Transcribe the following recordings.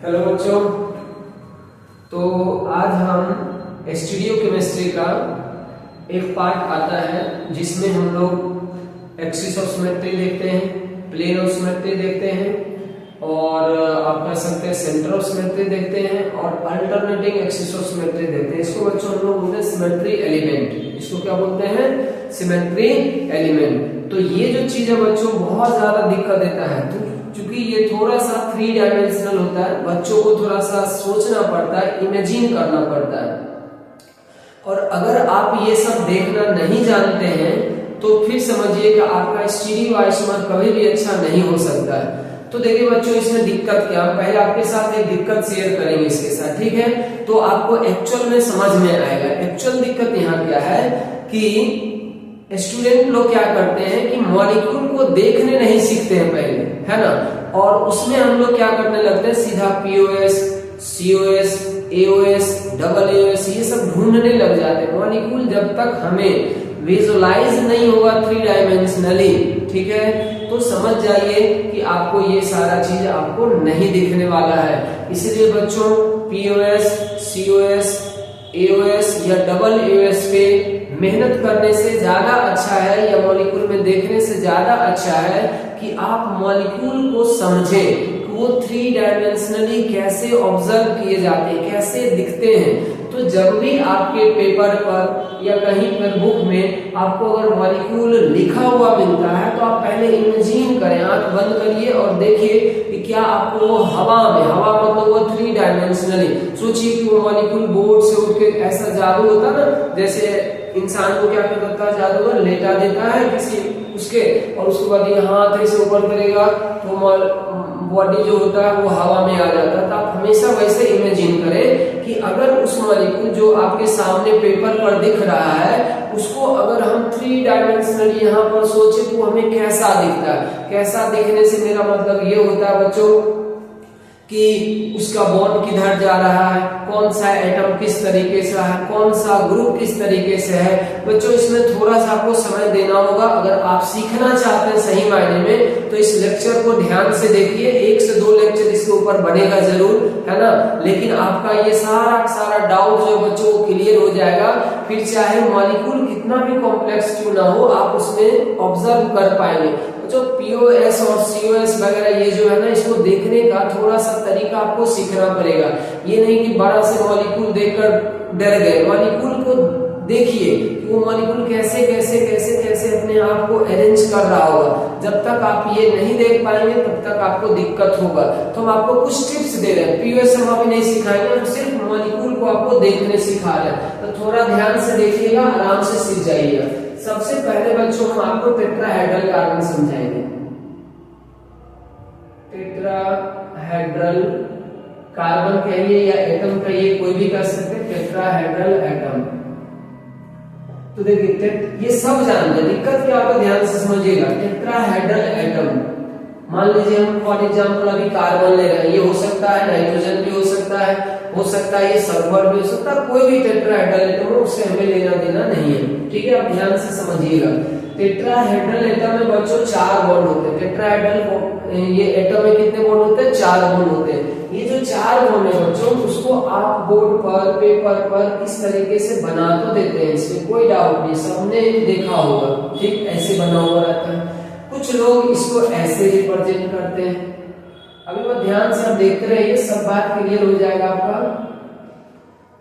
Hello बच्चों, तो आज हम स्टीरियो केमिस्ट्री का एक पार्ट आता है जिसमें हम लोग एक्सिस ऑफ सिमेट्री देखते हैं, प्लेन ऑफ सिमेट्री देखते हैं और आप कह सकते हैं सेंटर ऑफ सिमेट्री देखते हैं और अल्टरनेटिंग एक्सिस ऑफ सिमेट्री देखते हैं। इसको बच्चों हम लोग बोलते हैं सिमेट्री एलिमेंट। इसको क्या बोलते हैं? Symmetry element. तो ये जो चीज है बच्चों बहुत ज्यादा दिक्कत देता है, तो क्योंकि ये थोड़ा सा 3 डायमेंशनल होता है, बच्चों को थोड़ा सा सोचना पड़ता है, इमेजिन करना पड़ता है। और अगर आप ये सब देखना नहीं जानते हैं तो फिर समझिए कि आपका स्टीरियो आइसोमर कभी भी अच्छा नहीं हो सकता है। तो देखिए बच्चों, इसमें दिक्कत क्या है, पहले आपके साथ एक दिक्कत शेयर करेंगे इसके साथ, ठीक है? तो आपको एक्चुअल में समझ में आएगा। एक्चुअल दिक्कत यहाँ क्या है कि स्टूडेंट लोग क्या करते हैं कि मॉलिक्यूल को देखने नहीं सीखते हैं पहले, है ना? और उसमें हम लोग क्या करने लगते हैं, सीधा POS, COS, AOS, double AOS ये सब ढूंढने लग जाते हैं। मॉलिक्यूल जब तक हमें विजुअलाइज नहीं होगा 3 डायमेंशनली, ठीक है, तो समझ जाइए कि आपको ये सारा चीज आपको नहीं दिखने वाला है। इसलिए बच्चों पीओएस, सीओएस, एओएस या डबल एओएस पे मेहनत करने से ज्यादा अच्छा है, या मॉलिक्यूल में देखने से ज्यादा अच्छा है कि आप मॉलिक्यूल को समझें कि वो 3 डायमेंशनली कैसे ऑब्जर्व किए जाते हैं, कैसे दिखते हैं। तो जब भी आपके पेपर पर या कहीं पर बुक में आपको अगर मॉलिक्यूल लिखा हुआ मिलता है तो आप पहले इमेजिन करें, आंख बंद करिए और देखिए कि क्या आपको हवा में, हवा मतलब वो 3 डायमेंशनली, सोचिए कि वो मॉलिक्यूल बोर्ड से उठ के ऐसा जादू होता ना, जैसे इंसान को क्या करता है, जादूगर लेटा देता है किसी उसके, और उसके बाद ये हाथ ऐसे ऊपर करेगा तो बॉडी जो होता है वो हवा में आ जाता है। तो आप हमेशा वैसे इमेजिन करें कि अगर उस मॉलिक्यूल जो आपके सामने पेपर पर दिख रहा है उसको अगर हम 3 डायमेंशनली यहाँ पर सोचे तो हमें कैसा दिखता है। कैसा दिखने से मेरा मतलब ये होता है बच्चों कि उसका बॉन्ड किधर जा रहा है, कौन सा एटम किस तरीके से है, कौन सा ग्रुप किस तरीके से है। बच्चों इसमें थोड़ा सा आपको समय देना होगा। अगर आप सीखना चाहते हैं सही मायने में तो इस लेक्चर को ध्यान से देखिए, 1 से 2 लेक्चर इसके ऊपर बनेगा जरूर, है ना? लेकिन आपका ये सारा डाउट जो बच्चों को क्लियर हो जाएगा। फिर चाहे मॉलिक्यूल कितना भी कॉम्प्लेक्स क्यों ना हो, आप उसमें ऑब्जर्व कर पाएंगे। जो पीओएस और सीओएस वगैरह ये जो है ना, इसको देखने का थोड़ा सा तरीका आपको सीखना पड़ेगा। ये नहीं कि बड़ा से मॉलिक्यूल देखकर डर गए। मॉलिक्यूल को देखिए कि वो मॉलिक्यूल कैसे कैसे कैसे कैसे अपने आप को अरेंज कर रहा होगा। जब तक आप ये नहीं देख पाएंगे तब तक आपको दिक्कत होगा। तो हम आपको कुछ टिप्स दे रहे हैं, पीओएस हम अभी नहीं सिखाएंगे, हम सिर्फ मॉलिक्यूल को आपको देखने सिखा रहे हैं। तो थोड़ा ध्यान से देखिएगा, आराम से सीख जाइएगा। सबसे पहले बच्चों हम आपको टेट्राहेड्रल कार्बन समझाएंगे। टेट्राहेड्रल कार्बन कहिए या एटम कहिए, कोई भी कह सकते हैं, टेट्राहेड्रल एटम। तो देखिए ये सब जानते हैं, दिक्कत क्या आपको ध्यान से समझिएगा। टेट्राहेड्रल एटम, मान लीजिए हम फॉर एग्जांपल अभी कार्बन ले रहे हैं, ये हो सकता है नाइट्रोजन भी हो सकता है ये सल्फर भी हो सकता है, कोई भी टेट्राहेड्रल एटम हो उससे हमें लेना देना नहीं है, ठीक है? आप ध्यान से समझिएगा। टेट्राहेड्रल एटम में बच्चों 4 बॉन्ड होते हैं। टेट्राहेड्रल ये एटम में कितने बॉन्ड होते हैं? 4 बॉन्ड होते हैं। ये जो 4 बॉन्ड है बच्चों, उसको आप बोर्ड पर, पेपर पर इस तरीके से बना तो देते हैं, इसमें कोई डाउट नहीं, सबने देखा होगा, ठीक? ऐसे बना हुआ रहता है। कुछ लोग इसको ऐसे रिप्रेजेंट करते हैं। अभी वो ध्यान से आप देखते रहिए, सब बात क्लियर हो जाएगा आपका।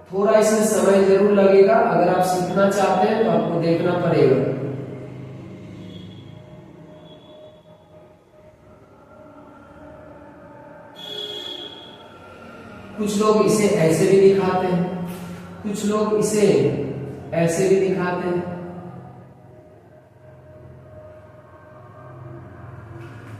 थोड़ा इसमें समय जरूर लगेगा, अगर आप सीखना चाहते हैं तो आपको देखना पड़ेगा। कुछ लोग इसे ऐसे भी दिखाते हैं, कुछ लोग इसे ऐसे भी दिखाते हैं,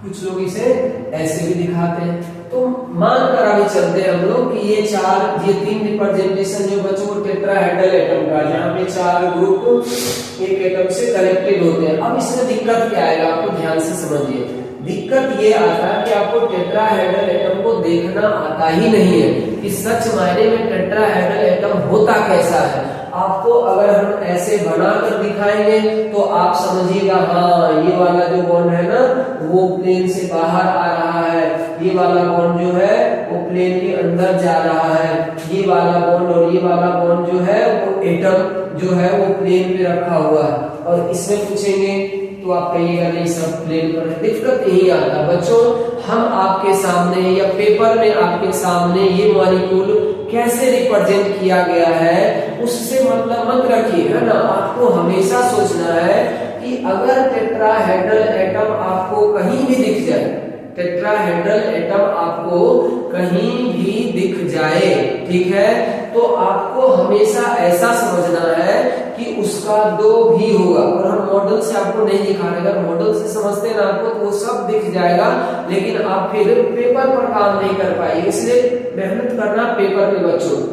कुछ लोग इसे ऐसे भी दिखाते हैं। तो मानकर अभी चलते हैं हम लोग कि ये 3 रिप्रेजेंटेशन जो बच्चों को टेट्राहेड्रल एटम का, जहाँ पे 4 ग्रुप एक एटम से कनेक्टेड होते हैं। अब इसमें दिक्कत क्या आएगा, आपको ध्यान से समझिए। दिक्कत ये आता है कि आपको टेट्राहेड्रल एटम को देखना आता ही नहीं है कि सच मायने में टेट्राहेड्रल एटम होता कैसा है। आपको अगर हम ऐसे बनाकर दिखाएंगे तो आप समझिएगा हाँ ये वाला जो बॉन्ड है ना वो प्लेन से बाहर आ रहा है, ये वाला बॉन्ड जो है वो प्लेन के अंदर जा रहा है, ये वाला बॉन्ड और ये वाला बॉन्ड जो है वो एटम जो है वो प्लेन पे रखा हुआ है। और इसमें पूछेंगे तो आप कहिएगा नहीं सब प्लेन पर है। दिक्कत यही आता बच्चों, हम आपके सामने या पेपर में आपके सामने ये मॉलिक्यूल कैसे रिप्रेजेंट किया गया है उससे मतलब मत रखिए, है ना। आपको हमेशा सोचना है कि अगर टेट्राहेड्रल एटम आपको कहीं भी दिख जाए, टेट्राहेड्रल एटम आपको कहीं भी दिख जाए, ठीक है, तो आपको हमेशा ऐसा समझना है कि उसका दो भी होगा। और हम मॉडल से आपको नहीं दिखा रहे, अगर मॉडल से समझते हैं ना आपको तो वो सब दिख जाएगा, लेकिन आप फिर पेपर पर काम नहीं कर पाएंगे, इसलिए मेहनत करना पेपर पे बच्चों।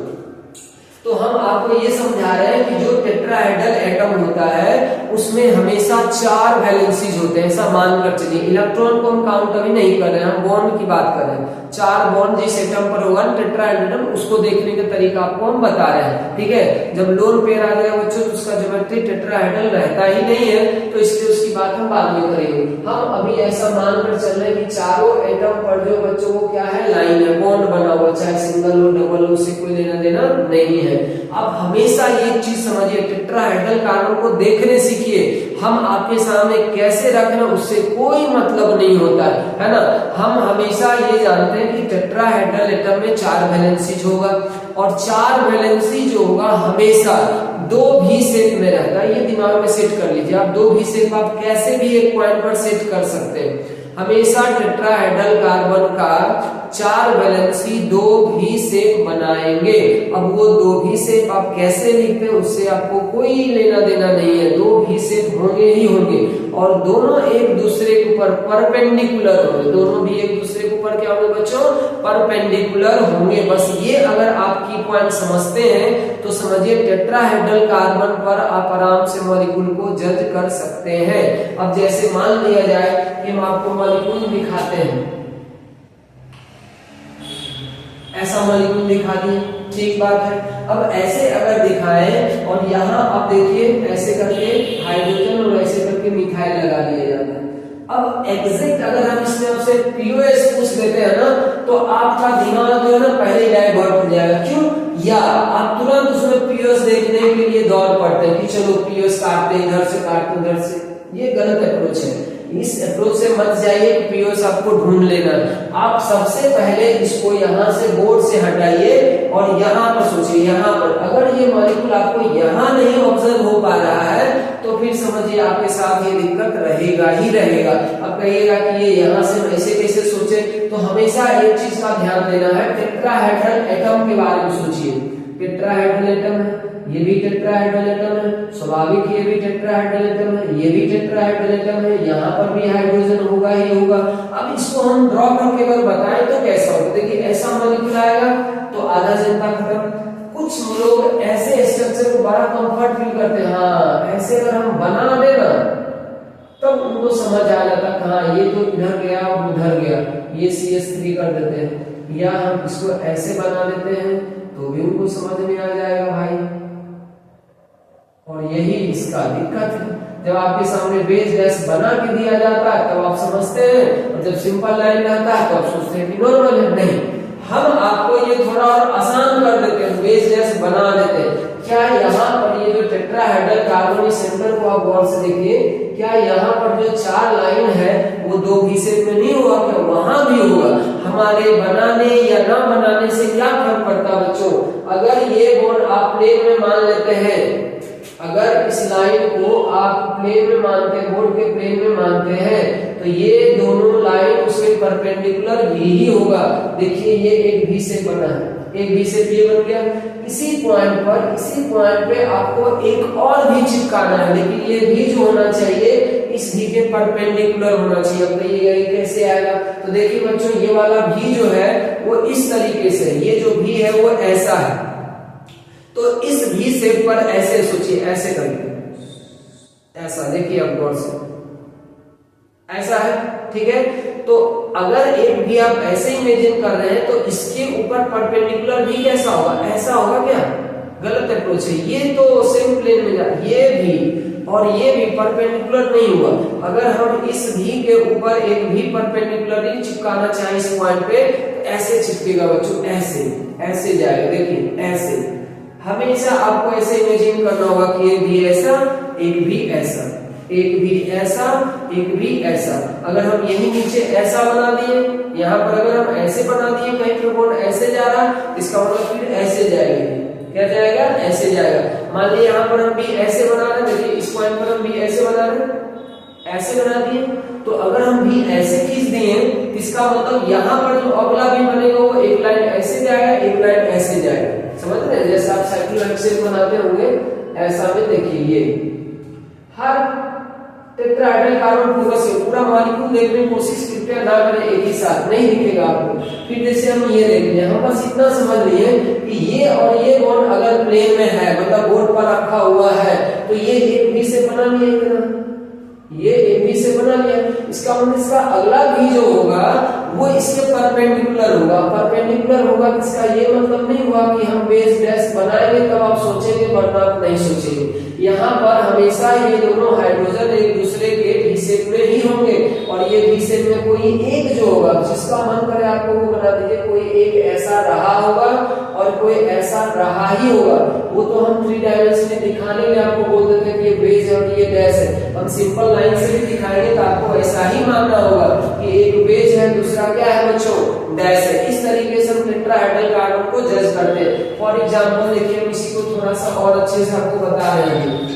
तो हम आपको ये समझा रहे हैं कि जो टेट्राहेड्रल एटम होता है उसमें हमेशा 4 वैलेंसीज होते हैं, ऐसा मानकर चलिए। इलेक्ट्रॉन को हम काउंट अभी नहीं कर रहे हैं, हम बॉन्ड की बात कर रहे हैं। 4 बॉन्ड जिस एटम पर होगा टेट्राहेड्रल एटम, उसको देखने का तरीका आपको हम बता रहे हैं, ठीक है। जब लोन पेयर आ जाएगा बच्चों तो उसका ज्योमेट्री टेट्राहेड्रल रहता ही नहीं है, तो इसलिए उसकी बात हम बाद में करेंगे। हम अभी ऐसा मानकर चल रहे हैं कि चारों एटम पर जो बच्चों को क्या है, लाइन है, बॉन्ड बना हुआ, चाहे सिंगल हो डबल हो, उससे कोई लेना देना नहीं है। अब हमेशा ये चीज समझिए, टेट्राहेड्रल कार्बन को देखने सीखिए, हम आपके सामने कैसे रखना उससे कोई मतलब नहीं होता है ना। हम हमेशा ये जानते हैं कि टेट्राहेड्रल एटम में 4 वैलेंसीज होगा, और 4 वैलेंसी जो होगा हमेशा 2 भी शेप में रहता है। ये दिमाग में सेट कर लीजिए आप, 2 भी शेप आप कैसे भी एक पॉइंट पर सेट कर सकते हैं। हमेशा टेट्राहेड्रल कार्बन का 4 वैलेंसी 2 भी शेप बनाएंगे। अब वो 2 भी शेप आप कैसे लिखते हैं उससे आपको कोई लेना देना नहीं है, 2 भी शेप होंगे ही होंगे, और दोनों एक दूसरे के ऊपर परपेंडिकुलर होंगे। दोनों भी एक दूसरे के ऊपर क्या होंगे बच्चों, परपेंडिकुलर होंगे। बस ये अगर आप की पॉइंट समझते हैं तो समझिए टेट्राहेड्रल कार्बन पर आप आराम से मॉलिक्यूल को जज कर सकते हैं। अब जैसे मान लिया जाए कि हम आपको मॉलिक्यूल दिखाते हैं, ऐसा मॉलिक्यूल दिखा दिए, ठीक बात है। अब ऐसे अगर दिखाएं और यहाँ आप देखिए ऐसे करके हाइड्रोजन और ऐसे करके मिथाइल लगा दिया जाता है। अब एग्जैक्ट अगर हम इसमें आपसे पीओएस पूछ देते हैं ना तो आपका दिमाग जो है ना पहले डाइवर्ट हो जाएगा। क्यों? या आप तुरंत उसमें पीओएस देखने के लिए दौड़ पड़ते हैं कि चलो पीओएस काटते इधर से काटते उधर से। ये गलत अप्रोच है, इस अप्रोच से मत जाइए कि पीओएस आपको ढूंढ लेना। आप सबसे पहले इसको यहाँ से बोर्ड से हटाइए और यहाँ पर सोचिए, यहाँ पर अगर ये मॉलिक्यूल आपको यहाँ नहीं ऑब्जर्व हो पा रहा है तो फिर समझिए आपके साथ ये दिक्कत रहेगा ही रहेगा। अब कहिएगा कि ये यहाँ से ऐसे कैसे सोचे, तो हमेशा एक चीज का ध्यान देना है, टेट्राहेड्रल एटम के बारे में सोचिए। टेट्राहेड्रल एटम है, ये भी टेट्राहेड्रल एटम है, स्वाभाविक ये भी टेट्राहेड्रल एटम है, ये भी टेट्राहेड्रल एटम है, यहाँ पर भी हाइड्रोजन होगा ही होगा। अब इसको हम ड्रॉ करके अगर बताएं तो कैसा होगा, देखिए ऐसा मॉलिक्यूल आएगा तो आधा जनता खत्म। कुछ लोग ऐसे स्ट्रक्चर को बड़ा कंफर्ट फील करते हैं, हाँ ऐसे अगर हम बना देना तब उनको समझ आ जाता है हाँ ये तो इधर गया और उधर गया, ये CH3 कर देते हैं, या हम इसको ऐसे बना देते हैं तो भी उनको समझ में आ जाएगा भाई। और यही इसका दिक्कत है, जब आपके सामने बेस गैस बना के दिया जाता है तब आप समझते हैं, और जब सिंपल लाइन रहता है तो आप सोचते हैं कि नॉर्मल है। नहीं, हम आपको ये थोड़ा और आसान कर देते हैं, बेस गैस बना देते हैं। क्या यहाँ पर ये जो टेट्राहेड्रल कार्बन सेंटर को आप गौर से देखिए, क्या यहाँ पर जो 4 लाइन है वो 2 भी शेप में नहीं हुआ, क्या वहां भी होगा? हमारे बनाने या ना बनाने से क्या फर्क पड़ता बच्चों? अगर ये बॉन्ड आप प्लेन में मान लेते हैं, अगर इस लाइन को आप प्लेन में मानते हैं, बोर्ड के प्लेन में मानते हैं, तो ये दोनों लाइन उसके परपेंडिकुलर ही होगा। देखिए ये एक भी शेप बना है, एक भी शेप ये बन गया। इसी पॉइंट पे आपको एक और भी चिपकाना है, लेकिन ये भी जो होना चाहिए इस भी के परपेंडिकुलर होना चाहिए। अब ये कैसे आएगा? तो देखिए बच्चों ये वाला भी जो है वो इस तरीके से, ये जो भी है वो ऐसा है, तो इस भी शेप पर ऐसे सोचिए, ऐसे करिए, ऐसा देखिए अब गौर से, ऐसा है, ठीक है। तो अगर एक भी आप ऐसे इमेजिन कर रहे हैं तो इसके ऊपर परपेंडिकुलर भी कैसा होगा? ऐसा होगा क्या? गलत अप्रोच है। ये तो सेम प्लेन में जा, ये भी और ये भी परपेंडिकुलर नहीं हुआ। अगर हम इस भी के ऊपर एक भी परपेंडिकुलरली चिपकाना चाहे इस पॉइंट पे, तो ऐसे चिपकेगा बच्चों, ऐसे ऐसे जाएगा, देखिए ऐसे। हमेशा आपको ऐसे इमेजिन करना होगा कि एक भी ऐसा, एक भी ऐसा, एक भी ऐसा, एक भी ऐसा। अगर हम यही नीचे ऐसा बना दिए, यहाँ पर अगर हम ऐसे बना दिए, कहीं पे बॉन्ड ऐसे जा रहा है, इसका मतलब फिर ऐसे जाएगा। क्या जाएगा? ऐसे जाएगा। मान लीजिए यहाँ पर हम भी ऐसे बना रहे हैं, देखिए इस पॉइंट पर हम भी ऐसे बना रहे हैं, ऐसे बना दिए, तो अगर हम भी ऐसे खींच दिए, इसका मतलब यहाँ पर जो अगला भी बनेगा वो एक लाइन ऐसे जाएगा, एक लाइन ऐसे जाएगा। समझ रहे हैं? जैसे आप साइक्लोइड शेप बनाते होंगे, ऐसा में देखिए ये हर टेट्राहेड्रल कार्बन पूरा से पूरा मॉलिक्यूल देखने की कोशिश कृपया ना करें, एक ही साथ नहीं दिखेगा आपको। फिर जैसे हम ये देख लें, हम बस इतना समझ लिए कि ये और ये बॉन्ड अगर प्लेन में है, मतलब बोर्ड पर रखा हुआ है, तो ये एक भी से बना लिया, इतना ये एक भी से बना लिया। इसका मतलब इसका अगला भी जो होगा वो इसके परपेंडिकुलर होगा। परपेंडिकुलर होगा इसका ये मतलब नहीं हुआ कि हम बेस डैश बनाएंगे तब आप सोचेंगे, वरना आप नहीं सोचेंगे। यहाँ पर हमेशा ये दोनों हाइड्रोजन एक दूसरे के वी शेप में ही होंगे, और ये वी शेप में कोई एक जो होगा, जिसका मन करे आपको वो बना दीजिए, कोई एक ऐसा रहा होगा और कोई ऐसा रहा ही होगा। वो तो हम 3 डायमेंशन में दिखाने में आपको बोल देते हैं कि ये बेस है और ये डैश है। हम सिंपल लाइन से भी दिखाएंगे तो आपको ऐसा ही मानना होगा कि एक बेस है, दूसरा क्या है बच्चों? डैश है। इस तरीके से हम टेट्राहेड्रल कार्बन को जज करते हैं। फॉर एग्जांपल देखिए, हम इसी को थोड़ा सा और अच्छे से आपको बता रहे हैं।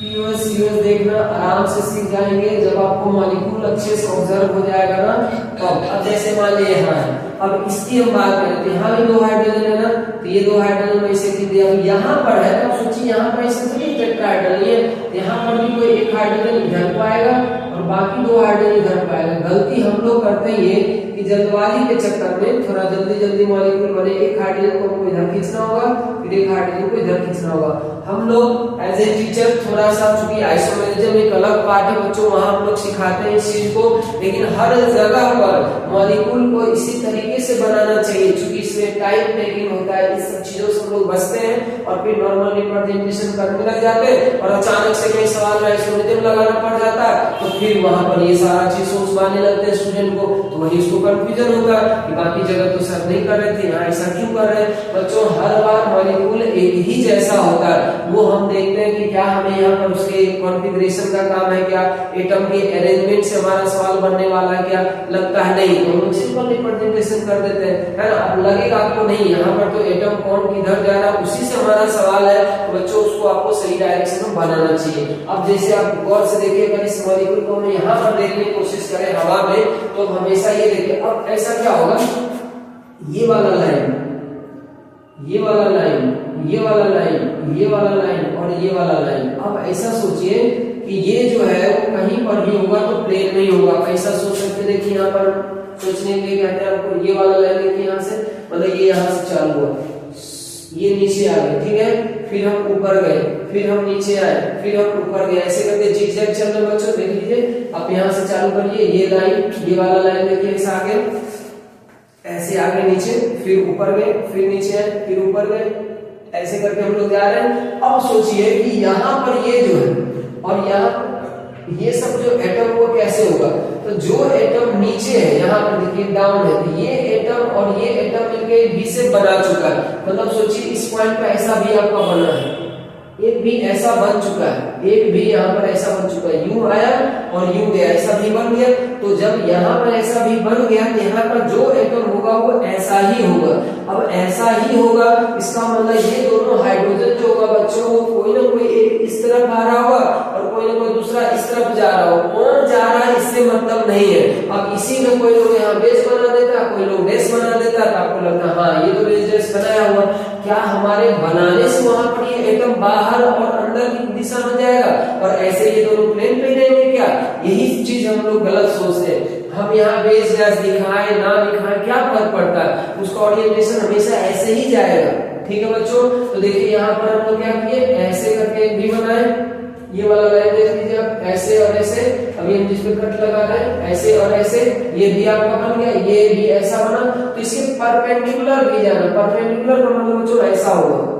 पीओएस यूएस देखना आराम से सीख जाएंगे जब आपको मॉलिक्यूल अच्छे से ऑब्जर्व हो जाएगा ना। तो अब जैसे मान लीजिए यहाँ है, अब इसकी हम बात करें तो यहाँ भी 2 हाइड्रोजन है ना, तो ये 2 हाइड्रोजन में इसे की दिया। अब यहाँ पर है तो सोचिए यहाँ पर इसे थोड़ी टेट्राहेड्रल है, यहाँ पर भी कोई एक हाइड्रोजन इधर को आएगा और बाकी 2 हाइड्रोजन इधर को आएगा। गलती हम लोग करते हैं ये कि जल्दबाजी के चक्कर में थोड़ा जल्दी जल्दी मॉलिक्यूल बने, एक हाइड्रोजन को हमको इधर खींचना होगा, फिर एक हाइड्रोजन को इधर खींचना होगा। हम लोग एज ए टीचर थोड़ा सा, चूंकि आइसोमेरिज्म एक अलग पार्ट है बच्चों, वहां हम लोग सिखाते हैं इस चीज को, लेकिन हर जगह पर मॉलिक्यूल को इसी तरीके से बनाना चाहिए, क्योंकि इसमें टाइम टेकिंग होता है। इस सब चीजों से हम लोग बचते हैं और फिर नॉर्मल रिप्रेजेंटेशन करने लग जाते हैं, और अचानक से कई सवाल में आइसोमेरिज्म लगाना पड़ जाता है, तो फिर वहां पर ये सारा चीज सोचवाने लगते हैं स्टूडेंट को, तो वही उसको कंफ्यूजन होता है कि बाकी जगह तो सर नहीं कर रहे थे, यहाँ ऐसा क्यों कर रहे हैं। बच्चों हर बार मॉलिक्यूल एक ही जैसा होता है, वो हम देखते हैं कि क्या हमें यहाँ पर उसके कॉन्फ़िगरेशन का काम है, क्या एटम के अरेंजमेंट से हमारा सवाल बनने वाला है, क्या लगता है नहीं, तो हम सिंपल रिप्रेजेंटेशन कर देते हैं, है ना। अब लगेगा आपको नहीं, यहाँ पर तो एटम कौन किधर जा रहा है उसी से हमारा सवाल है, तो बच्चों उसको आपको सही डायरेक्शन में बनाना चाहिए। अब जैसे आप गौर से देखिए, अगर इस मॉलिक्यूल को हम यहाँ पर देखने की कोशिश करें हवा में, तो हमेशा ये देखिए, अब ऐसा क्या होगा, ये वाला लाइन, ये वाला लाइन, ये वाला लाइन, ये वाला लाइन और ये वाला लाइन। अब ऐसा सोचिए कि ये जो है वो कहीं पर भी होगा तो प्लेन नहीं होगा। ऐसा सोच सकते, देखिए यहाँ पर सोचने के लिए कहते हैं आपको, ये वाला लाइन देखिए यहाँ से, मतलब ये यहाँ से चालू हुआ, ये नीचे आ गए, ठीक है, फिर हम ऊपर गए, फिर हम नीचे आए, फिर हम ऊपर गए, ऐसे करके जिगजैग चल रहे बच्चों। देख लीजिए, आप यहाँ से चालू करिए, ये लाइन, ये वाला लाइन देखिए ऐसा आगे, ऐसे आगे नीचे, फिर ऊपर गए, फिर नीचे आए, फिर ऊपर गए, ऐसे करके हम लोग जा रहे हैं। अब सोचिए कि यहाँ पर ये जो है और यहाँ ये सब जो एटम वो कैसे होगा, तो जो एटम नीचे है यहाँ पर देखिए डाउन है, तो ये एटम और ये एटम मिलके भी से बना चुका है। मतलब सोचिए इस पॉइंट पे ऐसा भी आपका बना है, एक भी ऐसा बन चुका है, एक भी यहाँ पर ऐसा बन चुका है, यूं आया और यूं गया, ऐसा भी बन गया। तो जब यहाँ पर ऐसा भी बन गया तो यहाँ पर जो एटम होगा वो ऐसा ही होगा। अब ऐसा ही होगा, इसका मतलब ये दोनों हाइड्रोजन जो होगा बच्चों, वो कोई ना कोई एक इस तरफ आ रहा होगा और कोई ना कोई दूसरा इस तरफ जा रहा होगा। कौन जा रहा है इससे मतलब नहीं है। अब इसी में कोई लोग यहाँ बेस बना देता है, कोई लोग बेस बना देता है, तो आपको लगता है हाँ ये तो बेस बनाया हुआ, क्या हमारे बनाने से वहां पर ये एटम बाहर और अंदर की दिशा में जाएगा और ऐसे ये दोनों प्लेन पे रहेंगे क्या? यही चीज हम लोग गलत सोचते हैं। हम यहाँ बेस गैस दिखाएं ना दिखाएं क्या फर्क पड़ता है, उसका ओरिएंटेशन हमेशा ऐसे ही जाएगा। ठीक है बच्चों, तो देखिए यहाँ पर हम लोग क्या किए, ऐसे करके भी बनाए, ये वाला लाइन देख लीजिए आप, ऐसे और ऐसे। अभी हम जिस पे जो कट लगा रहे हैं ऐसे और ऐसे, ये भी आपका बन गया, ये भी ऐसा बना, तो इसके परपेंडिकुलर भी जाना, परपेंडिकुलर का मतलब जो ऐसा होगा,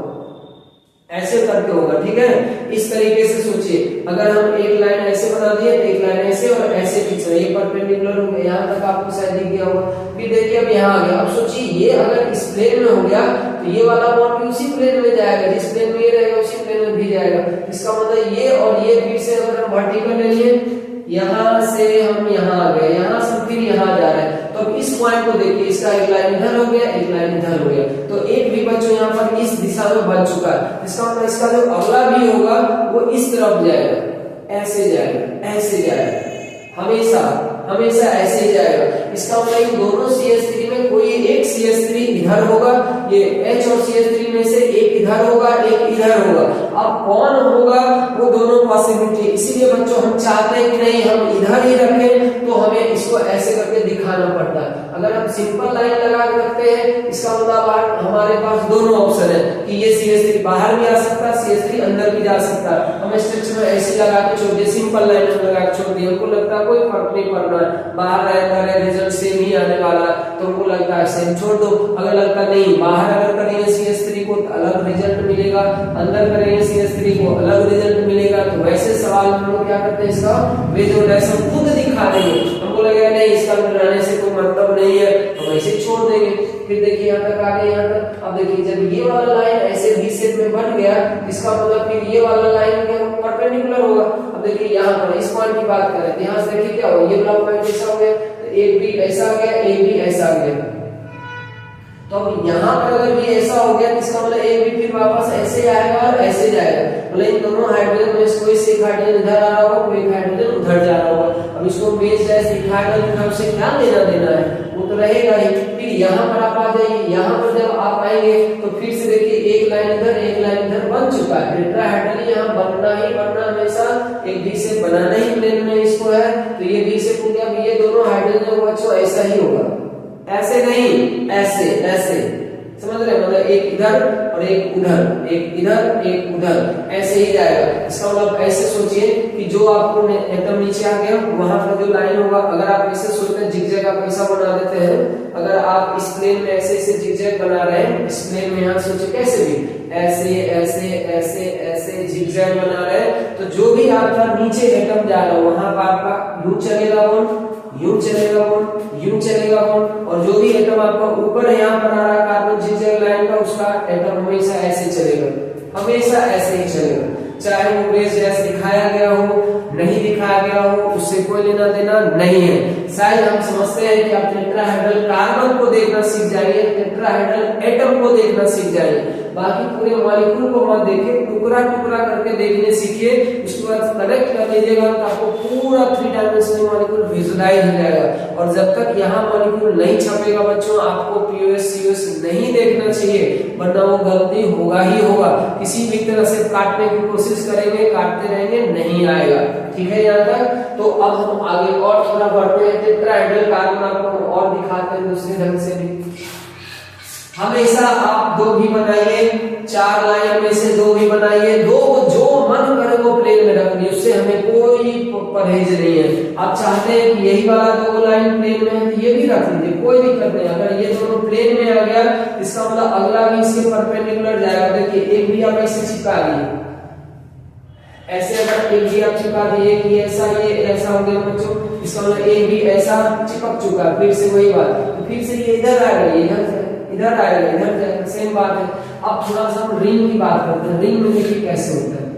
ऐसे करके होगा, ठीक है। इस तरीके से सोचिए, अगर हम एक लाइन ऐसे बना दिए, एक लाइन ऐसे और ऐसे खींच रहे, ये परपेंडिकुलर हो गया, यहाँ तक आपको शायद दिख गया होगा। फिर देखिए अब यहाँ आ गया, अब सोचिए ये अगर इस प्लेन में हो गया तो ये वाला बॉन्ड भी उसी प्लेन में जाएगा, जिस प्लेन में ये रहेगा उसी प्लेन में भी जाएगा। इसका मतलब ये और ये फिर से अगर हम वर्टिकल ले लिए, यहाँ से हम यहाँ आ गए, यहाँ से फिर यहाँ जा रहे हैं, तो अब इस पॉइंट को देखिए, इसका एक लाइन इधर हो गया, एक लाइन इधर हो गया, तो एक भी बच्चों यहाँ पर इस दिशा में बन चुका है। इसका मतलब इसका जो अगला भी होगा वो इस तरफ जाएगा, ऐसे जाएगा, ऐसे जाएगा, हमेशा हमेशा ऐसे ही जाएगा। इसका मतलब दोनों CH3 में कोई एक CH3 इधर होगा, ये H और CH3 में से एक इधर होगा, एक इधर होगा। अब कौन होगा वो दोनों पॉसिबिलिटी, इसीलिए बच्चों हम चाहते हैं कि नहीं हम इधर ही रखें, तो हमें इसको ऐसे करके दिखाना पड़ता है। अगर हम सिंपल लाइन लगा के रखते हैं, इसका मतलब हमारे पास दोनों ऑप्शन है कि ये CH3 बाहर भी आ सकता है, CH3 अंदर भी जा सकता है। हम स्ट्रक्चर में ऐसे लगा के छोड़ दिए, सिंपल लाइन लगा के छोड़ दिए, हमको लगता है कोई फर्क नहीं पड़ रहा है, बाहर रहता है रिजल्ट सेम ही आने वाला है, तो हमको लगता है सेम छोड़ दो। अगर लगता नहीं बाहर अगर करेंगे CH3 को तो अलग रिजल्ट मिलेगा, अंदर करेंगे CH3 को अलग रिजल्ट मिलेगा, तो वैसे सवाल में हम लोग क्या करते हैं, इसका वे जो डायरेक्शन खुद दिखा देंगे, हमको लगेगा नहीं इसका बनाने से कोई मतलब नहीं है, तो वैसे छोड़ देंगे। फिर देखिए यहाँ तक आ गए, यहाँ तक। अब देखिए जब ये वाला लाइन ऐसे V शेप में बन गया, इसका मतलब फिर ये वाला लाइन परपेंडिकुलर होगा। अब देखिए यहाँ पर इस पॉइंट की बात करें, यहाँ से देखिए क्या हुआ, ये वाला पॉइंट ऐसा हो गया, तो एक भी ऐसा आ गया, एक भी ऐसा आ गया। तो अब यहाँ पर अगर भी ऐसा हो गया, इसका मतलब एक भी फिर वापस ऐसे आएगा और ऐसे जाएगा, मतलब इन दोनों हाइड्रोजन में कोई से हाइड्रोजन इधर आ रहा होगा, कोई हाइड्रोजन उधर जा रहा होगा। अब इसको बेस जैसे हाइड्रोजन तरफ से क्या लेना देना है, वो तो रहेगा ही। फिर यहाँ पर आप आ जाइए, यहाँ पर जब आप आएंगे तो फिर से देखिए एक लाइन इधर, एक लाइन इधर बन चुका है। टेट्राहेड्रल यहाँ बनना ही बनना, हमेशा एक V शेप बनाना ही प्लेन में इसको है, तो ये V शेप हो गया। ये दोनों हाइड्रोजन बच्चों ऐसा ही होगा, ऐसे नहीं, ऐसे ऐसे, समझ रहे, मतलब एक इधर और एक उधर, एक इधर एक उधर, ऐसे ही जाएगा। इसका मतलब ऐसे सोचिए कि जो आपको एकदम नीचे आ गया वहां पर जो लाइन होगा, अगर आप ऐसे सोचते हैं जिगजैग आप ऐसा बना देते हैं, अगर आप इस प्लेन में ऐसे ऐसे जिगजैग बना रहे हैं, इस प्लेन में यहाँ सोचिए कैसे भी ऐसे ऐसे ऐसे ऐसे जिगजैग बना रहे हैं, तो जो भी आपका नीचे एटम जा रहा है वहां पर आपका यूं चलेगा बॉन्ड, यूं चलेगा बॉन्ड, यूं चलेगा बॉन्ड, और जो भी एटम आपका ऊपर यहाँ पर आ रहा है कार्बन जिगजैग लाइन का, उसका एटम हमेशा ऐसे चलेगा, हमेशा ऐसे ही चलेगा, चाहे वो बेस जैसे दिखाया गया हो नहीं दिखाया गया हो, उससे कोई लेना देना नहीं है। शायद हम समझते हैं कि आप टेट्राहेड्रल कार्बन को देखना सीख जाइए, टेट्राहेड्रल एटम को देखना सीख जाइए, बाकी पूरे मॉलिक्यूल को मत देखिए, टुकड़ा टुकड़ा करके देखने सीखिए, उसके बाद कनेक्ट कर लीजिएगा तो आपको पूरा 3 डायमेंशनल मॉलिक्यूल विजुलाइज हो जाएगा। और जब तक यहाँ मॉलिक्यूल नहीं छपेगा बच्चों, आपको पीओएस सीओएस नहीं देखना चाहिए, वरना वो गलती होगा ही होगा। किसी भी तरह से काटने की कोशिश करेंगे, काटते रहेंगे, नहीं आएगा। ठीक है यहाँ तक। तो अब हम आगे और थोड़ा बढ़ते हैं, टेट्राहेड्रल कार्बन आपको और दिखाते हैं दूसरे ढंग से भी। हमेशा आप 2 भी बनाइए, 4 लाइन में से 2 भी बनाइए, 2 जो मन करे वो प्लेन में रखिए, उससे हमें कोई परहेज नहीं है। आप चाहते हैं कि यही वाला 2 लाइन प्लेन में है तो ये भी रख लीजिए, कोई दिक्कत नहीं। अगर ये दोनों प्लेन में आ गया, इसका मतलब अगला भी इसके परपेंडिकुलर जाएगा। देखिए एक भी आप ऐसे चिपका दिए, ऐसे अगर एक भी आप चिपका दिए कि ऐसा, ये ऐसा हो गया बच्चों, इसका मतलब एक भी ऐसा चिपक चुका है। फिर से वही बात, तो फिर से ये इधर आएगा, इधर आएगा, इधर जाएगा, सेम बात है। अब थोड़ा सा हम रिंग की बात करते हैं। रिंग में देखिए कैसे होता है।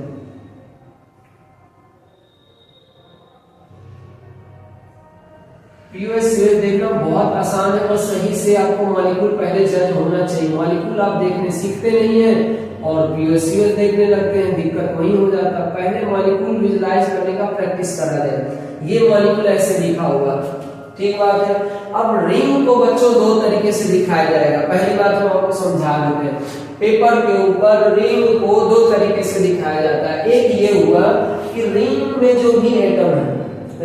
पीओएस देखना बहुत आसान है, बस सही से आपको मॉलिक्यूल पहले जज होना चाहिए। मॉलिक्यूल आप देखने सीखते नहीं है और पीओएस देखने लगते हैं, दिक्कत वही हो जाता है। पहले मॉलिक्यूल विजुलाइज करने का प्रैक्टिस करा जाए। ये मॉलिक्यूल ऐसे दिखा होगा, ठीक बात है। अब रिंग को बच्चों 2 तरीके से दिखाया जाएगा। पहली बात हम आपको समझा देते हैं, पेपर के ऊपर रिंग को 2 तरीके से दिखाया जाता है। एक ये हुआ कि रिंग में जो भी एटम है,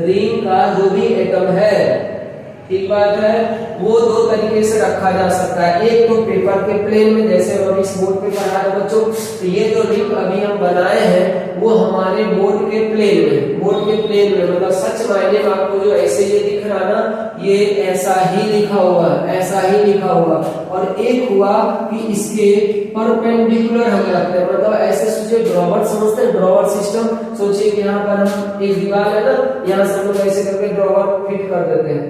रिंग का जो भी एटम है ठीक बात है। वो दो तरीके से रखा जा सकता है, एक तो पेपर के प्लेन में, जैसे हम इस बोर्ड पे पढ़ा रहे बच्चों, तो ये जो रिंग अभी हम बनाए हैं वो हमारे बोर्ड के प्लेन में, बोर्ड के प्लेन में, मतलब सच मायने में आपको जो ऐसे ये दिख रहा ना, ये ऐसा ही लिखा हुआ, ऐसा ही लिखा हुआ। और एक हुआ कि इसके परपेंडिकुलर हम रखते हैं, मतलब ऐसे सोचिए, ड्रॉवर समझते हैं, ड्रॉवर सिस्टम। सोचिए कि यहाँ पर हम एक दीवार है ना, यहाँ से हम लोग ऐसे करके ड्रॉवर फिट कर देते हैं,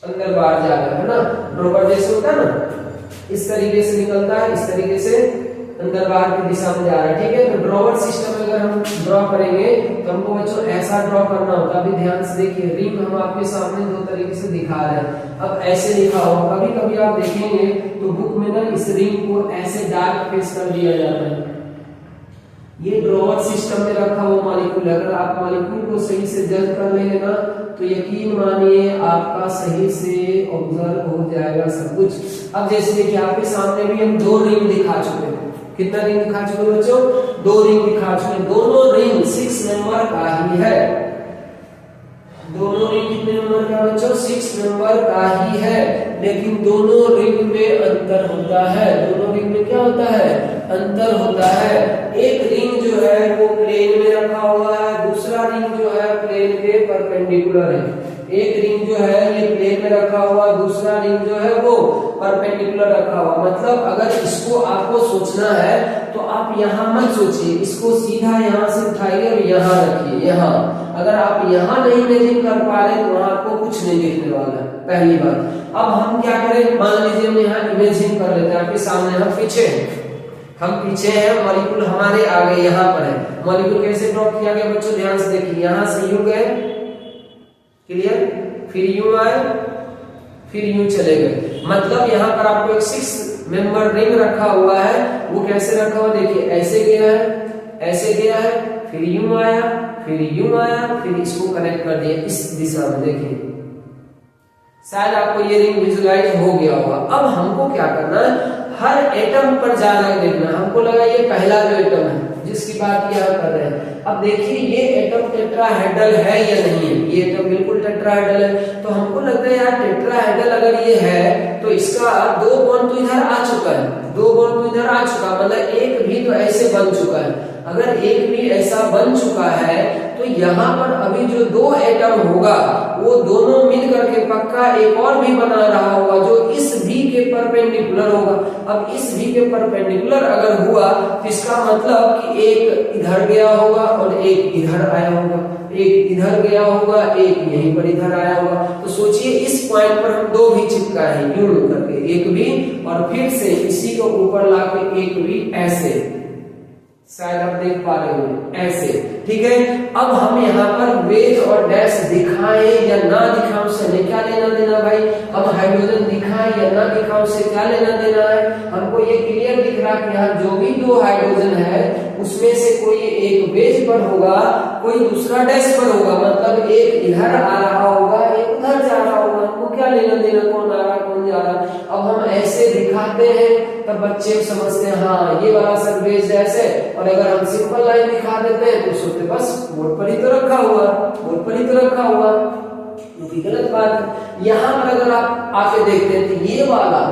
अंदर बाहर जा रहा है ना, ड्रॉवर जैसे होता है ना, इस तरीके से निकलता है, इस तरीके से अंदर बाहर की दिशा में जा रहा है, ठीक है। तो ड्रॉवर सिस्टम अगर हम ड्रॉ करेंगे तो हमको बच्चों ऐसा ड्रॉ करना होता है। अभी ध्यान से देखिए, रिंग हम आपके सामने दो तरीके से दिखा रहे हैं। अब ऐसे लिखा होगा, कभी कभी आप देखेंगे तो बुक में ना इस रिंग को ऐसे डार्क फेस कर दिया जाता है। ये ड्रॉवर सिस्टम में रखा हुआ मॉलिक्यूल, अगर आप मॉलिक्यूल को सही से जज कर लेंगे ना तो यकीन मानिए आपका सही से ऑब्जर्व हो जाएगा सब कुछ। अब जैसे देखिए, आपके सामने भी हम दो रिंग दिखा चुके हैं। कितना रिंग दिखा चुके बच्चों? दो रिंग दिखा चुके हैं। दोनों रिंग 6 नंबर का ही है। दोनों रिंग कितने नंबर का बच्चों? 6 नंबर का ही है। लेकिन दोनों रिंग में अंतर होता है। दोनों रिंग में क्या होता है? अंतर होता है। एक रिंग जो है वो प्लेन में रखा हुआ है, दूसरा रिंग जो है प्लेन के परपेंडिकुलर है। एक रिंग जो है ये प्लेन में रखा हुआ, दूसरा रिंग जो है वो परपेंडिकुलर रखा हुआ। मतलब अगर इसको आपको सोचना है तो आप यहाँ मत सोचिए, इसको सीधा यहाँ से उठाइए और यहाँ रखिए। यहाँ अगर आप यहाँ नहीं इमेजिन कर पा रहे तो आपको कुछ नहीं दिखने वाला है, पहली बात। अब हम क्या करें, मान लीजिए हम यहाँ इमेजिन कर लेते हैं, आपके सामने हम पीछे हैं, हम पीछे हैं, मॉलिक्यूल हमारे आगे यहाँ पर है। मॉलिक्यूल कैसे ड्रॉ किया गया बच्चों? ध्यान से देखिए, यहाँ से यूं गए, क्लियर, फिर यूं आए, फिर यूं चले गए। मतलब यहाँ पर आपको एक 6 मेंबर रिंग रखा हुआ है। वो कैसे रखा हुआ? देखिए, ऐसे गया है, ऐसे गया है, फिर यूं आया, फिर यूं आया, फिर इसको कनेक्ट कर दिया इस दिशा में। देखिए, शायद आपको ये रिंग विजुअलाइज हो गया होगा। अब हमको क्या करना है, हर एटम पर जाकर देखना। हमको लगा ये पहला जो एटम है जिसकी बात यहाँ कर रहे हैं। अब देखिए, ये एटम टेट्राहेड्रल है या नहीं है? ये एटम बिल्कुल टेट्राहेड्रल है। तो हमको लगता है यार टेट्राहेड्रल अगर ये है तो इसका 2 बॉन्ड तो इधर आ चुका है, 2 बॉन्ड तो इधर आ चुका, मतलब एक भी तो ऐसे बन चुका है। अगर एक भी ऐसा बन चुका है तो यहाँ पर अभी जो 2 एटम होगा वो दोनों मिल करके पक्का एक और भी बना रहा होगा जो इस भी के परपेंडिकुलर होगा। अब इस भी के परपेंडिकुलर अगर हुआ तो इसका मतलब कि एक इधर गया होगा और एक इधर आया होगा, एक इधर गया होगा, एक यहीं पर इधर आया होगा। तो सोचिए, इस पॉइंट पर हम 2 भी चिपकाए हैं यूं करके, एक भी, और फिर से इसी को ऊपर लाके एक भी ऐसे, शायद आप देख पा रहे होंगे ऐसे, ठीक है। अब हम यहाँ पर वेज और डैश दिखाएं या ना दिखाएं उससे हमें क्या लेना देना भाई? हम हाइड्रोजन दिखाएं या ना दिखाएं उससे क्या लेना देना है? हमको ये क्लियर दिख रहा कि यहाँ जो भी 2 हाइड्रोजन है उसमें से कोई एक वेज पर होगा, कोई दूसरा डैश पर होगा, मतलब एक इधर आ रहा होगा, एक उधर जा रहा होगा। हमको क्या लेना देना कौन आ रहा कौन जा रहा? अब हम ऐसे दिखाते हैं तब बच्चे समझते हैं हाँ ये वाला सर वेज डैश है, और अगर हम सिंपल लाइन दिखा देते हैं तो सोचते बस बोर्ड पर ही तो रखा हुआ, बोर्ड पर ही तो रखा हुआ, तो गलत बात है। यहाँ पर अगर आप आके देखते हैं तो ये वाला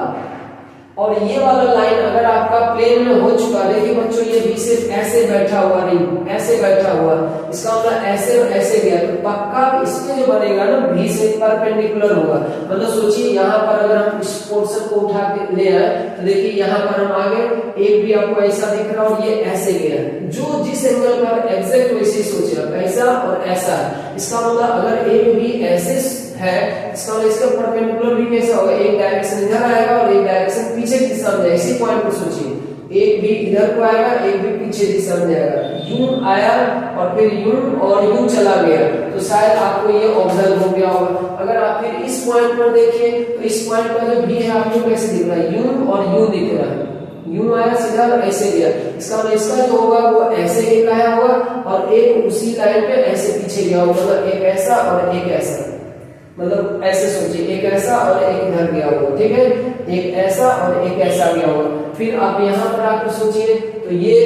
और ये वाला लाइन अगर आपका प्लेन में हो चुका, देखिए बच्चों ये बी से ऐसे बैठा हुआ रिंग, ऐसे बैठा हुआ, इसका मतलब ऐसे और ऐसे गया, तो पक्का इसमें जो बनेगा ना बी से परपेंडिकुलर होगा। मतलब सोचिए यहाँ पर अगर हम इस पोर्शन को उठा के ले आए तो देखिए यहाँ पर हम आगे, एक भी आपको ऐसा दिख रहा और ये ऐसे गया, जो जिस एंगल पर एग्जैक्ट वैसे सोचिए ऐसा और ऐसा। इसका मतलब अगर एक भी ऐसे है, इसका मतलब इसका परपेंडिकुलर भी कैसा होगा? एक डायरेक्शन इधर आएगा और एक डायरेक्शन पीछे की दिशा में। इसी पॉइंट पर सोचिए, एक भी इधर को आएगा, एक भी पीछे दिशा में जाएगा, यूं आया और फिर यूं और यूं चला गया। तो शायद आपको ये ऑब्जर्व हो गया होगा। अगर आप फिर इस पॉइंट पर देखिए तो इस पॉइंट पर जो भी है आपको कैसे दिख रहा है? यूं और यूं दिख रहा है, यूं आया सीधा और ऐसे गया। इसका मतलब इसका जो होगा वो ऐसे एक आया होगा और एक उसी लाइन पे ऐसे पीछे गया होगा, मतलब एक ऐसा और एक ऐसा, मतलब ऐसे सोचिए, एक ऐसा और एक इधर गया होगा, ठीक है, एक ऐसा और एक ऐसा गया होगा। फिर आप यहाँ पर आकर सोचिए तो ये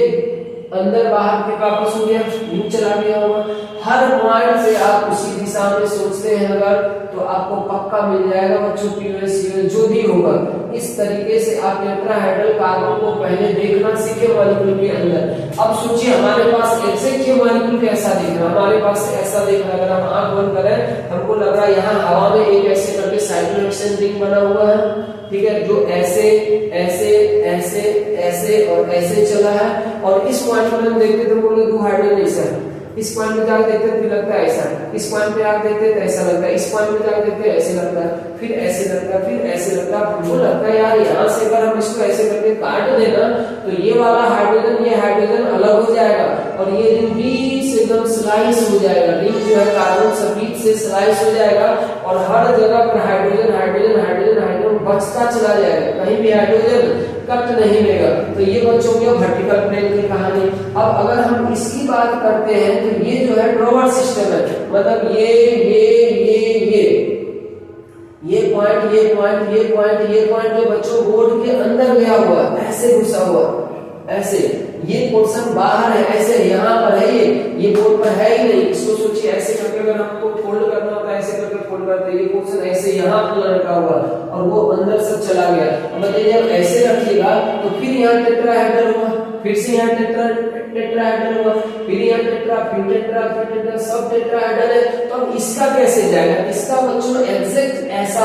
अंदर बाहर फिर वापस हो गया, लूप चला गया होगा। हर पॉइंट से आप उसी दिशा में सोचते हैं अगर, तो आपको पक्का मिल जाएगा बच्चों पीओएस जो भी होगा। इस तरीके से आप टेट्राहेड्रल कार्बन को पहले देखना सीखे मॉलिक्यूल के अंदर। अब सोचिए हमारे पास एग्जैक्ट ये मॉलिक्यूल कैसा दिख रहा है, हमारे पास ऐसा दिख रहा है। अगर हम आंख बंद करें हमको लग रहा है यहाँ हवा में एक ऐसे करके साइक्लोहेक्सेन रिंग बना हुआ है, ठीक है, जो ऐसे ऐसे ऐसे ऐसे और ऐसे चला है। और इस पॉइंट पर हम देखते तो बोले 2 हाइड्रोजन ऐसा, इस पॉइंट पे जाकर देखते फिर लगता है ऐसा, इस पॉइंट पे आकर देखते तो ऐसा लगता है, इस पॉइंट पे जाकर देखते ऐसे लगता है, फिर ऐसे लगता है, फिर ऐसे लगता है। हमको लगता है यार यहाँ से अगर हम इसको ऐसे करके काट देना तो ये वाला हाइड्रोजन ये हाइड्रोजन अलग हो जाएगा और ये रिंग बीच से एकदम स्लाइस हो जाएगा। रिंग जो है कार्बन से बीच से स्लाइस हो जाएगा और हर जगह पर हाइड्रोजन हाइड्रोजन हाइड्रोजन हाइड्रोजन बचता चला जाएगा, कहीं भी हाइड्रोजन कट नहीं लेगा। तो ये बच्चों की वर्टिकल प्लेन की कहानी। अब अगर हम इसकी बात करते हैं तो ये जो है ड्रॉवर सिस्टम है, मतलब ये पॉइंट ये पॉइंट ये पॉइंट ये पॉइंट जो बच्चों बोर्ड के अंदर गया हुआ ऐसे घुसा हुआ ऐसे, ये पोर्शन बाहर है ऐसे, यहाँ पर है ये बोर्ड पर है ही नहीं। इसको सोचिए ऐसे करके अगर हमको फोल्ड करना होता है ऐसे करके फोल्ड करते हैं, ये पोर्शन ऐसे यहाँ पर लटका हुआ और वो अंदर सब चला गया। अब जब ऐसे रखिएगा तो फिर यहाँ टेट्राहेड्रल हुआ, फिर से यहाँ टेट्राहेड्रल हुआ, फिर यहाँ टेट्रा फिर टेट्रा सब टेट्राहेड्रल है। तो अब इसका कैसे जाएगा, इसका बच्चों एग्जैक्ट ऐसा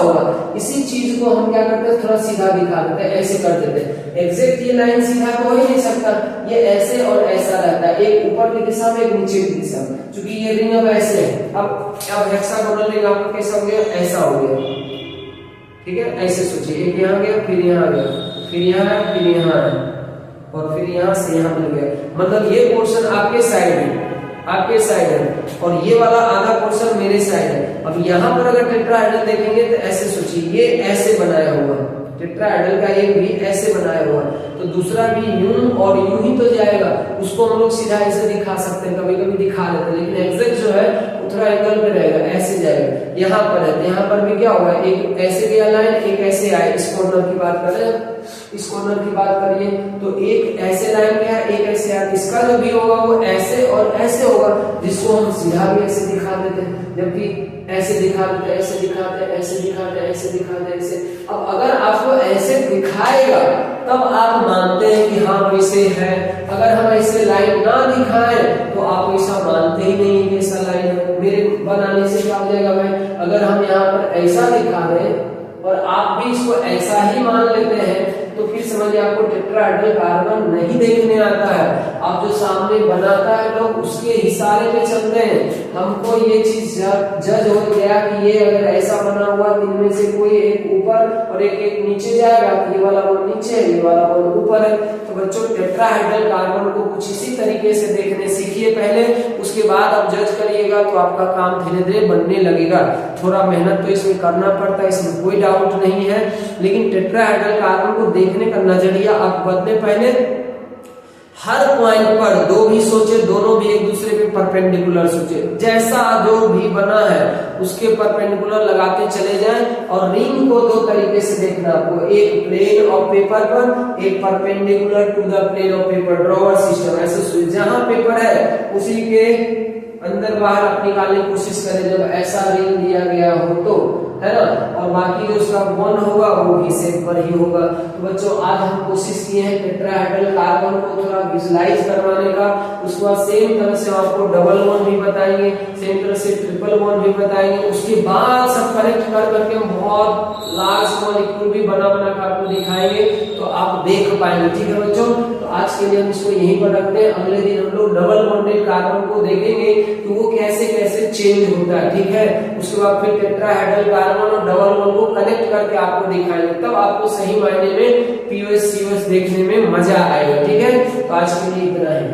होगा। इसी चीज को हम क्या करते हैं थोड़ा सीधा दिखा देते हैं, ऐसे कर देते हैं। एग्जैक्ट ये लाइन सीधा तो हो ही नहीं सकता, ये ऐसे और ऐसा रहता है, एक ऊपर की दिशा में एक नीचे की दिशा में। क्योंकि ये रिंग अब ऐसे है, अब हेक्सागोनल रिंग आपको कैसा हो गया, ऐसा हो गया, ठीक है। ऐसे सोचिए एक यहाँ गया फिर यहाँ गया फिर यहाँ फिर यहाँ है और फिर यहाँ से यहाँ मिल गया, मतलब ये पोर्शन आपके साइड है और ये वाला आधा पोर्शन मेरे साइड है। अब यहाँ पर अगर टेट्राहेड्रल देखेंगे तो ऐसे सोचिए ये ऐसे बनाया हुआ है, टेट्राहेड्रल का एक भी ऐसे बनाया हुआ है, तो दूसरा भी यूं और यूं ही तो जाएगा। उसको हम लोग सीधा ऐसे दिखा सकते हैं, कभी कभी दिखा लेते हैं, लेकिन एग्जैक्ट जो है थोड़ा एंगल पे रहेगा, ऐसे जाएगा। यहाँ पर है, यहाँ पर भी क्या होगा, एक ऐसे गया लाइन एक ऐसे आए। इस कॉर्नर की बात करें, इस कॉर्नर की बात करिए तो एक ऐसे लाइन गया एक ऐसे आया। इसका जो भी होगा वो ऐसे और ऐसे होगा, जिसको हम सीधा भी ऐसे दिखा देते हैं, जबकि ऐसे दिखा देते ऐसे दिखाते ऐसे दिखाते ऐसे दिखाते ऐसे। अब अगर आपको ऐसे दिखाएगा तब आप मानते हैं कि हाँ वैसे है। अगर हम ऐसे लाइन ना दिखाएं तो आप ऐसा मानते ही नहीं कि ऐसा लाइन है। मेरे बनाने से क्या हो जाएगा भाई, अगर हम यहाँ पर ऐसा दिखा दें और आप भी इसको ऐसा ही मान लेते हैं तो फिर समझिए आपको टेट्राहेड्रल कार्बन नहीं देखने आता है। आप जो सामने बनाता है लोग उसके इशारे पे चलते हैं। हमको ये चीज जज हो गया कि ये अगर ऐसा बना हुआ तीन में से कोई एक ऊपर और एक नीचे जाएगा, तो ये वाला बॉन्ड नीचे है ये वाला बॉन्ड ऊपर है। तो बच्चों टेट्राहेड्रल कार्बन को कुछ इसी तरीके से देखने सीखिए पहले, उसके बाद आप जज करिएगा तो आपका काम धीरे धीरे बनने लगेगा। थोड़ा मेहनत तो इसमें करना पड़ता है, इसमें कोई डाउट नहीं है, लेकिन टेट्राहेड्रल कार्बन को देखने का नजरिया आप बदले। पहले हर पॉइंट पर दो भी सोचे, दोनों भी एक दूसरे पे परपेंडिकुलर सोचे, जैसा जो भी बना है उसके परपेंडिकुलर लगाते चले जाएं। और रिंग को दो तरीके से देखना आपको, एक प्लेन ऑफ पेपर पर, एक perpendicular to the plane of paper, drawer system. ऐसे जहां पेपर है उसी के अंदर बाहर आप निकालने की कोशिश करें जब ऐसा रिंग दिया गया हो तो, है ना। और बाकी जो उसका बॉन्ड होगा वो भी सेम पर ही होगा। तो बच्चों आज हम कोशिश किए हैं टेट्राहेड्रल कार्बन को थोड़ा विजुलाइज करवाने का। उसके बाद सेम तरह से आपको डबल बॉन्ड भी बताएंगे, सेम तरह से ट्रिपल बॉन्ड भी बताएंगे। उसके बाद सब कनेक्ट कर करके हम बहुत लार्ज मॉलिक्यूल भी बना बना कर आपको दिखाएंगे, तो आप देख पाएंगे। ठीक है बच्चों, तो आज के लिए हम इसको यहीं पर रखते हैं। अगले दिन हम लोग डबल बॉन्डेड कार्बन को देखेंगे कि वो कैसे कैसे चेंज होता है। ठीक है, उसके बाद फिर टेट्राहेड्रल कार्बन और डबल बॉन्ड को कनेक्ट करके आपको दिखाएंगे, तब आपको सही मायने में पीओएस सीओएस देखने में मजा आएगा। ठीक है, तो आज के लिए इतना ही।